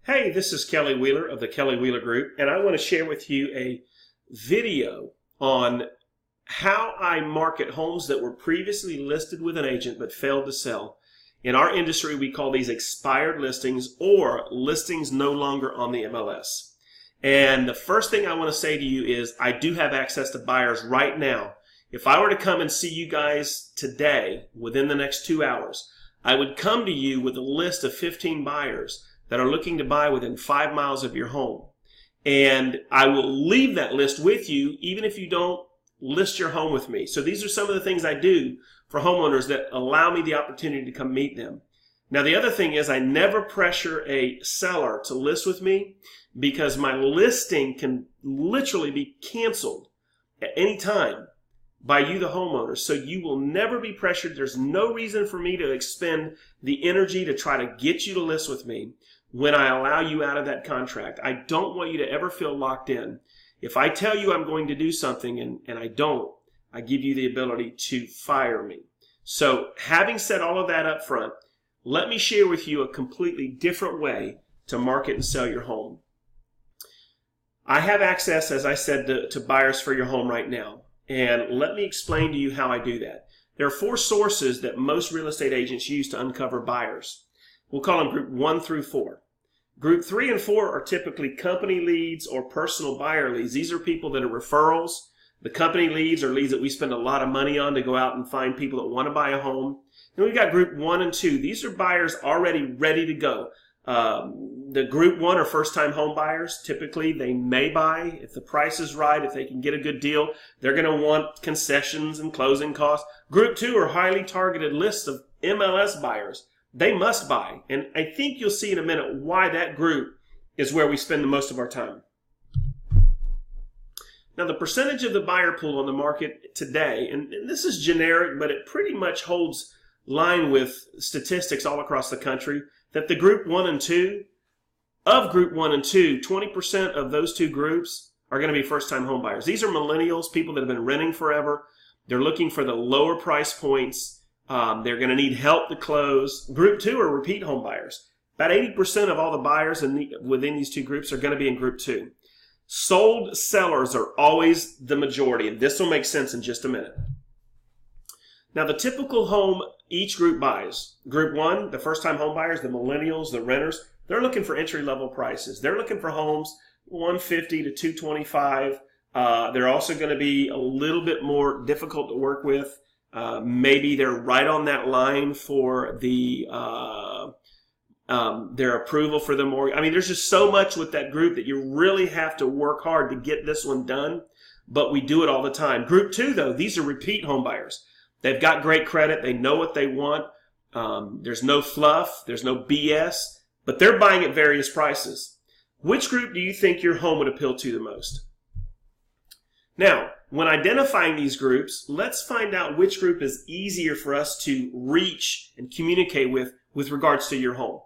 Hey, this is Kelly Wheeler of the Kelly Wheeler Group, and I want to share with you a video on how I market homes that were previously listed with an agent but failed to sell. In our industry, we call these expired listings or listings no longer on the MLS. And the first thing I want to say to you is I do have access to buyers right now. If I were to come and see you guys today, within the next 2 hours, I would come to you with a list of 15 buyers that are looking to buy within 5 miles of your home. And I will leave that list with you even if you don't list your home with me. So these are some of the things I do for homeowners that allow me the opportunity to come meet them. Now the other thing is I never pressure a seller to list with me because my listing can literally be canceled at any time by you, the homeowner. So you will never be pressured. There's no reason for me to expend the energy to try to get you to list with me when I allow you out of that contract. I don't want you to ever feel locked in. If I tell you I'm going to do something and I don't, I give you the ability to fire me. So having said all of that up front, let me share with you a completely different way to market and sell your home. I have access, as I said, to buyers for your home right now. And let me explain to you how I do that. There are 4 sources that most real estate agents use to uncover buyers. We'll call them group 1 through 4. Group 3 and 4 are typically company leads or personal buyer leads. These are people that are referrals. The company leads are leads that we spend a lot of money on to go out and find people that want to buy a home. Then we've got group 1 and 2. These are buyers already ready to go. The group 1 are first-time home buyers. Typically, they may buy if the price is right, if they can get a good deal. They're going to want concessions and closing costs. Group 2 are highly targeted lists of MLS buyers. They must buy. And I think you'll see in a minute why that group is where we spend the most of our time. Now, the percentage of the buyer pool on the market today, and this is generic, but it pretty much holds line with statistics all across the country, that the group 1 and 2, of group 1 and 2, 20% of those 2 groups are going to be first-time home buyers. These are millennials, people that have been renting forever. They're looking for the lower price points. They're going to need help to close. Group 2 are repeat home buyers. About 80% of all the buyers within these 2 groups are going to be in group 2. Sold sellers are always the majority, and this will make sense in just a minute. Now, the typical home each group buys, group 1, the first-time home buyers, the millennials, the renters, they're looking for entry-level prices. They're looking for homes $150 to $225. They're also going to be a little bit more difficult to work with. Maybe they're right on that line for their approval for the mortgage. I mean, there's just so much with that group that you really have to work hard to get this one done, but we do it all the time. Group 2, though, these are repeat home buyers. They've got great credit. They know what they want. There's no fluff. There's no BS, but they're buying at various prices. Which group do you think your home would appeal to the most? Now, when identifying these groups, let's find out which group is easier for us to reach and communicate with regards to your home.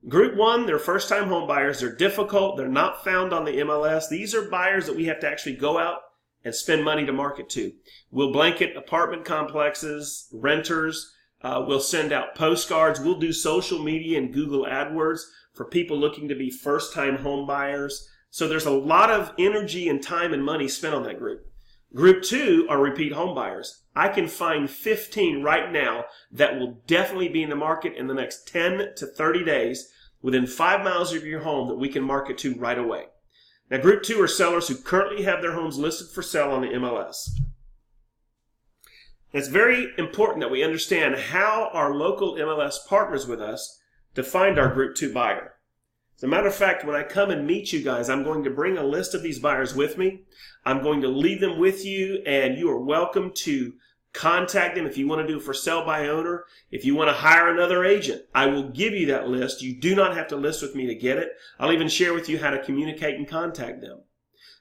Group 1, they're first-time home buyers. They're difficult. They're not found on the MLS. These are buyers that we have to actually go out and spend money to market to. We'll blanket apartment complexes, renters. We'll send out postcards. We'll do social media and Google AdWords for people looking to be first-time home buyers. So there's a lot of energy and time and money spent on that group. Group 2 are repeat home buyers. I can find 15 right now that will definitely be in the market in the next 10 to 30 days within 5 miles of your home that we can market to right away. Now, group 2 are sellers who currently have their homes listed for sale on the MLS. It's very important that we understand how our local MLS partners with us to find our group 2 buyer. As a matter of fact, when I come and meet you guys, I'm going to bring a list of these buyers with me. I'm going to leave them with you, and you are welcome to contact them if you want to do for sale by owner. If you want to hire another agent, I will give you that list. You do not have to list with me to get it. I'll even share with you how to communicate and contact them.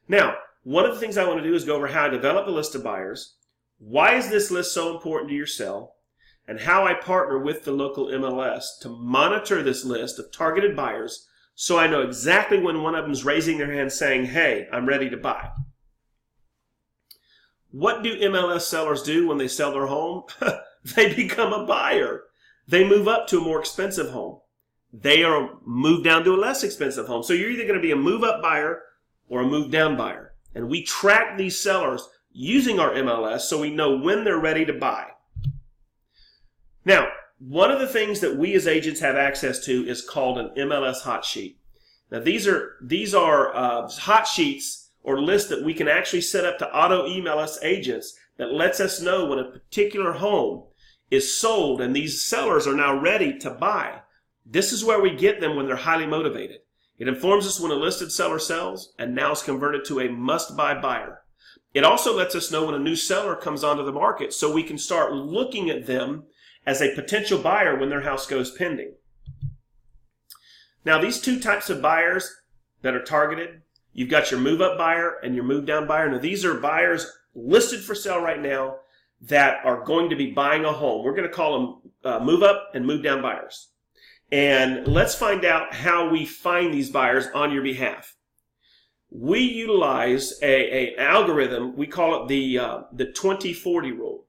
Now, one of the things I want to do is go over how I develop a list of buyers, why is this list so important to your sale, and how I partner with the local MLS to monitor this list of targeted buyers so I know exactly when one of them is raising their hand saying, hey, I'm ready to buy. What do MLS sellers do when they sell their home? They become a buyer. They move up to a more expensive home. they are moved down to a less expensive home. So you're either going to be a move-up buyer or a move-down buyer. And we track these sellers using our MLS so we know when they're ready to buy. Now, one of the things that we as agents have access to is called an MLS hot sheet. Now, these are hot sheets or lists that we can actually set up to auto email us agents that lets us know when a particular home is sold and these sellers are now ready to buy. This is where we get them when they're highly motivated. It informs us when a listed seller sells and now is converted to a must-buy buyer. It also lets us know when a new seller comes onto the market so we can start looking at them as a potential buyer when their house goes pending. Now, these two types of buyers that are targeted, you've got your move-up buyer and your move-down buyer. Now, these are buyers listed for sale right now that are going to be buying a home. We're going to call them move-up and move-down buyers. And let's find out how we find these buyers on your behalf. We utilize an algorithm. We call it the 20-40 rule.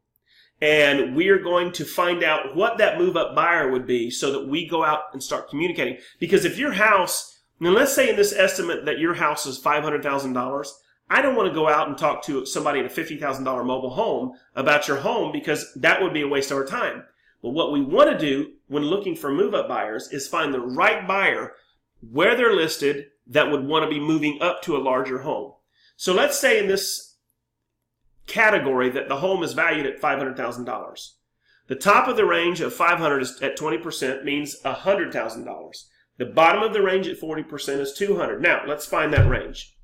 And we are going to find out what that move-up buyer would be so that we go out and start communicating. Because if your house, now let's say in this estimate that your house is $500,000, I don't want to go out and talk to somebody in a $50,000 mobile home about your home because that would be a waste of our time. But what we want to do when looking for move-up buyers is find the right buyer where they're listed that would want to be moving up to a larger home. So let's say in this category that the home is valued at $500,000. The top of the range of 500 is at 20% means $100,000. The bottom of the range at 40% is $200,000. Now, let's find that range.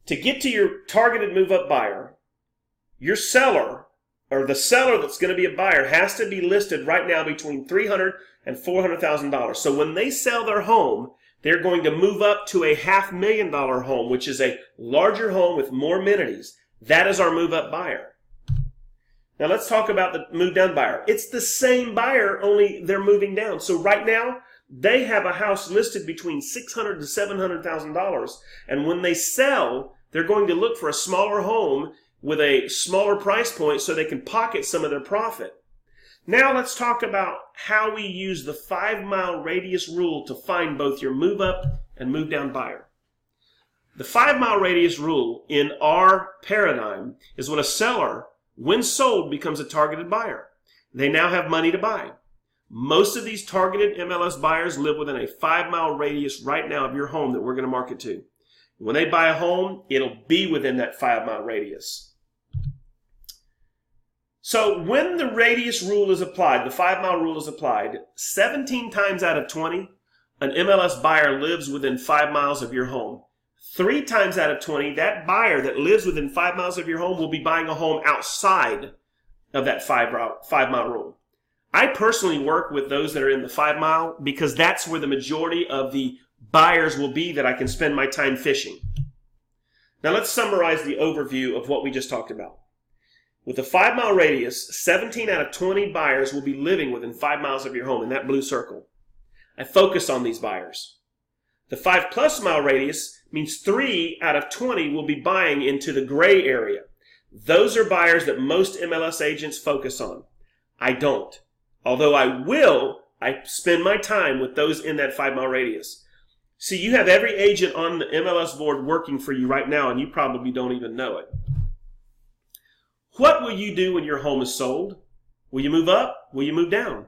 To get to your targeted move-up buyer, your seller, or the seller that's going to be a buyer, has to be listed right now between $300,000 and $400,000. So when they sell their home, they're going to move up to a $500,000 home, which is a larger home with more amenities. That is our move-up buyer. Now let's talk about the move-down buyer. It's the same buyer, only they're moving down. So right now, they have a house listed between $600,000 to $700,000. And when they sell, they're going to look for a smaller home with a smaller price point so they can pocket some of their profit. Now let's talk about how we use the 5-mile radius rule to find both your move up and move down buyer. The 5-mile radius rule in our paradigm is when a seller, when sold, becomes a targeted buyer. They now have money to buy. Most of these targeted MLS buyers live within a 5-mile radius right now of your home that we're going to market to. When they buy a home, it'll be within that 5-mile radius. So when the radius rule is applied, the 5-mile rule is applied, 17 times out of 20, an MLS buyer lives within 5 miles of your home. 3 times out of 20, that buyer that lives within 5 miles of your home will be buying a home outside of that 5-mile rule. I personally work with those that are in the 5-mile because that's where the majority of the buyers will be that I can spend my time fishing. Now let's summarize the overview of what we just talked about. With a 5-mile radius, 17 out of 20 buyers will be living within 5 miles of your home in that blue circle. I focus on these buyers. The 5+ mile radius means 3 out of 20 will be buying into the gray area. Those are buyers that most MLS agents focus on. I don't. Although I spend my time with those in that 5-mile radius. See, you have every agent on the MLS board working for you right now, and you probably don't even know it. What will you do when your home is sold? Will you move up? Will you move down?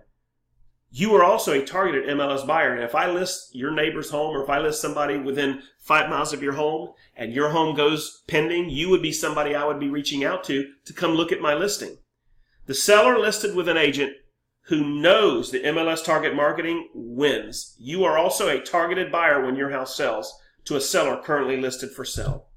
You are also a targeted MLS buyer. And if I list your neighbor's home or if I list somebody within 5 miles of your home and your home goes pending, you would be somebody I would be reaching out to come look at my listing. The seller listed with an agent who knows the MLS target marketing wins. You are also a targeted buyer when your house sells to a seller currently listed for sale.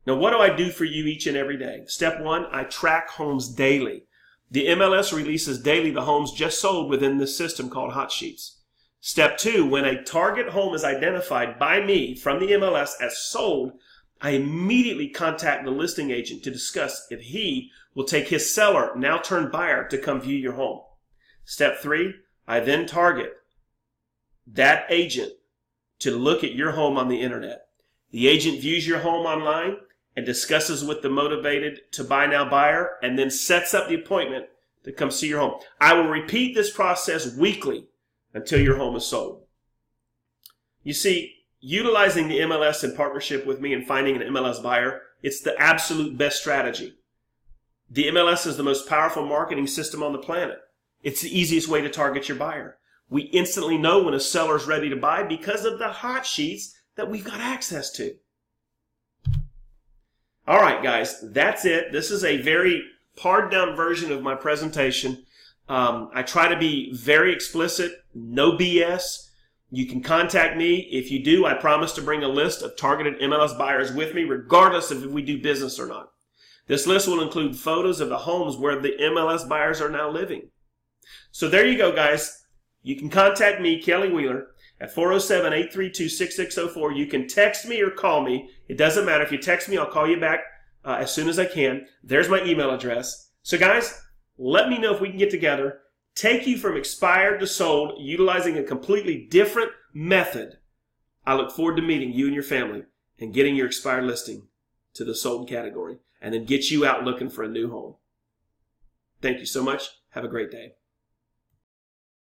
Now, what do I do for you each and every day? Step 1, I track homes daily. The MLS releases daily the homes just sold within this system called Hot Sheets. Step 2, when a target home is identified by me from the MLS as sold, I immediately contact the listing agent to discuss if he will take his seller, now turned buyer, to come view your home. Step 3, I then target that agent to look at your home on the internet. The agent views your home online and discusses with the motivated to buy now buyer and then sets up the appointment to come see your home. I will repeat this process weekly until your home is sold. You see, utilizing the MLS in partnership with me and finding an MLS buyer, it's the absolute best strategy. The MLS is the most powerful marketing system on the planet. It's the easiest way to target your buyer. We instantly know when a seller is ready to buy because of the hot sheets that we've got access to. All right, guys, that's it. This is a very pared down version of my presentation. I try to be very explicit, no BS. You can contact me. If you do, I promise to bring a list of targeted MLS buyers with me, regardless of if we do business or not. This list will include photos of the homes where the MLS buyers are now living. So there you go, guys. You can contact me, Kelly Wheeler, at 407-832-6604. You can text me or call me. It doesn't matter. If you text me, I'll call you back as soon as I can. There's my email address. So, guys, let me know if we can get together, take you from expired to sold, utilizing a completely different method. I look forward to meeting you and your family and getting your expired listing to the sold category, and then get you out looking for a new home. Thank you so much. Have a great day.